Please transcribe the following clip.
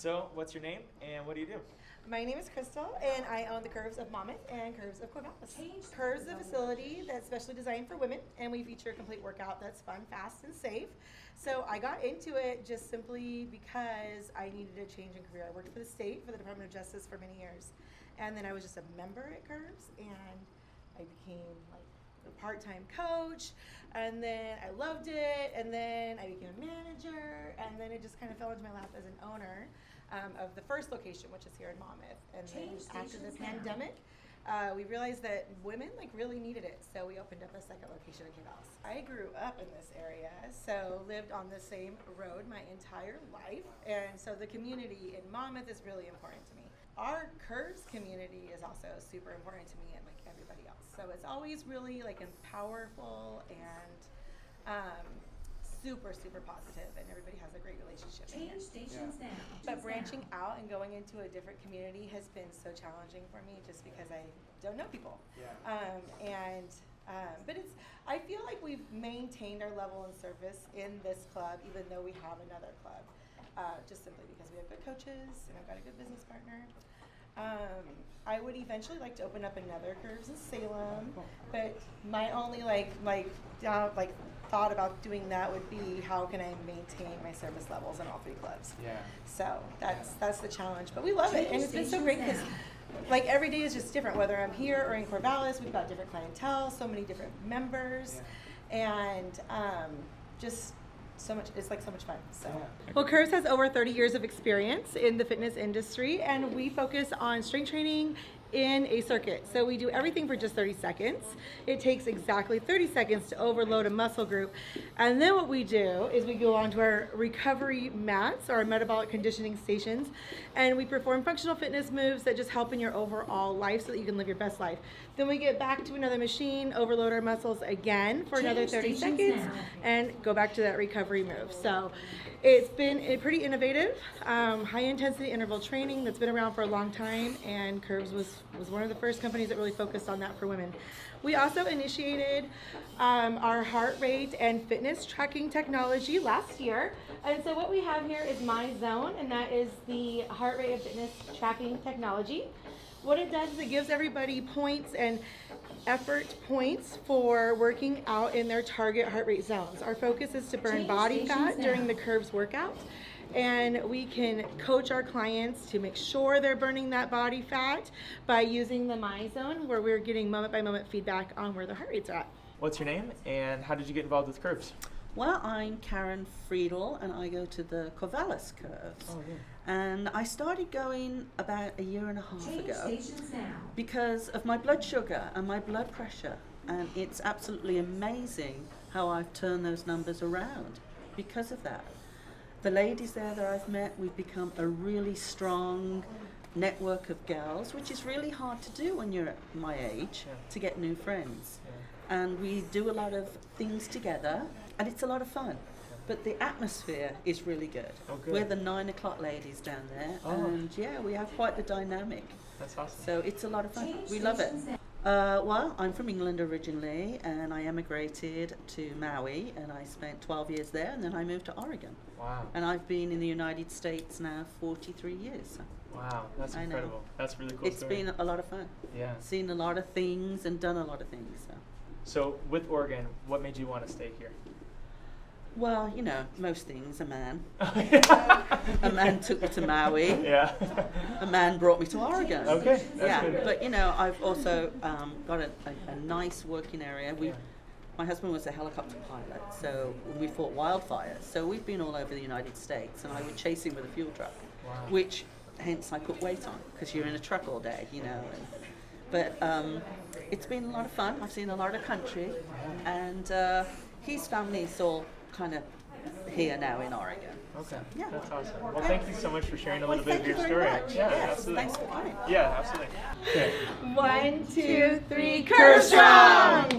So, what's your name and what do you do? My name is Crystal, and I own the Curves of Monmouth and Curves of Corvallis. Curves is a facility that's specially designed for women, and we feature a complete workout that's fun, fast, and safe. So I got into it just simply because I needed a change in career. I worked for the state, for the Department of Justice for many years, and then I was just a member at Curves, and I became like a part-time coach, and then I loved it, and then I became a manager, and then it just kind of fell into my lap as an owner of the first location, which is here in Monmouth. And then after the pandemic, we realized that women really needed it, so we opened up a second location in Corvallis. I grew up in this area, so lived on the same road my entire life, and so the community in Monmouth is really important to me. Our Curves community is also super important to me and like everybody else. So it's always really like powerful and super, super positive, and everybody has a great relationship. Change stations now. But branching out and going into a different community has been so challenging for me just because I don't know people. But I feel like we've maintained our level and service in this club, even though we have another club, just simply because we have good coaches and I've got a good business partner. I would eventually like to open up another Curves in Salem, but my only thought about doing that would be how can I maintain my service levels in all three clubs. So that's the challenge, but we love it, and it's been so great because like every day is just different. Whether I'm here or in Corvallis, we've got different clientele, so many different members, and just so much. It's like so much fun. So, well, Curves has over 30 years of experience in the fitness industry, and we focus on strength training in a circuit. So we do everything for just 30 seconds. It takes exactly 30 seconds to overload a muscle group. And then what we do is we go onto our recovery mats, our metabolic conditioning stations, and we perform functional fitness moves that just help in your overall life so that you can live your best life. Then we get back to another machine, overload our muscles again for another 30 seconds, and go back to that recovery move. So it's been pretty innovative, high intensity interval training that's been around for a long time, and Curves was one of the first companies that really focused on that for women. We also initiated our heart rate and fitness tracking technology last year. And so what we have here is My Zone, and that is the heart rate and fitness tracking technology. What it does is it gives everybody points and effort points for working out in their target heart rate zones. Our focus is to burn body fat during the Curves workout, and we can coach our clients to make sure they're burning that body fat by using the My Zone, where we're getting moment by moment feedback on where the heart rates are at. What's your name and how did you get involved with Curves? Well, I'm Karen Friedel, and I go to the Corvallis Curves. Oh, yeah. And I started going about a year and a half Change ago stations now. because of my blood sugar and my blood pressure. And it's absolutely amazing how I've turned those numbers around because of that. The ladies there that I've met, we've become a really strong network of girls, which is really hard to do when you're at my age, to get new friends. And we do a lot of things together, and it's a lot of fun. But the atmosphere is really good. Oh, good. We're the 9 o'clock ladies down there, and we have quite the dynamic. That's awesome. So it's a lot of fun. We love it. Well, I'm from England originally, and I emigrated to Maui, and I spent 12 years there, and then I moved to Oregon. Wow. And I've been in the United States now 43 years. Wow, that's incredible. That's a really cool. It's been a lot of fun. Yeah. Seen a lot of things and done a lot of things. So with Oregon, what made you want to stay here? Well, you know, most things, a man. A man took me to Maui. Yeah. A man brought me to Oregon. Okay, that's good. But you know, I've also got a nice working area. My husband was a helicopter pilot, so we fought wildfires. So we've been all over the United States, and I would chase him with a fuel truck, which hence I put weight on, because you're in a truck all day, you know. But it's been a lot of fun. I've seen a lot of country, and his family's all kind of here now in Oregon. Okay, So, yeah. that's awesome. Well, thank you so much for sharing a little bit Thank of you your very story. much. Yeah, Yes, absolutely. thanks for coming. Yeah, absolutely. Okay. 1, 2, 3, Curve Strong!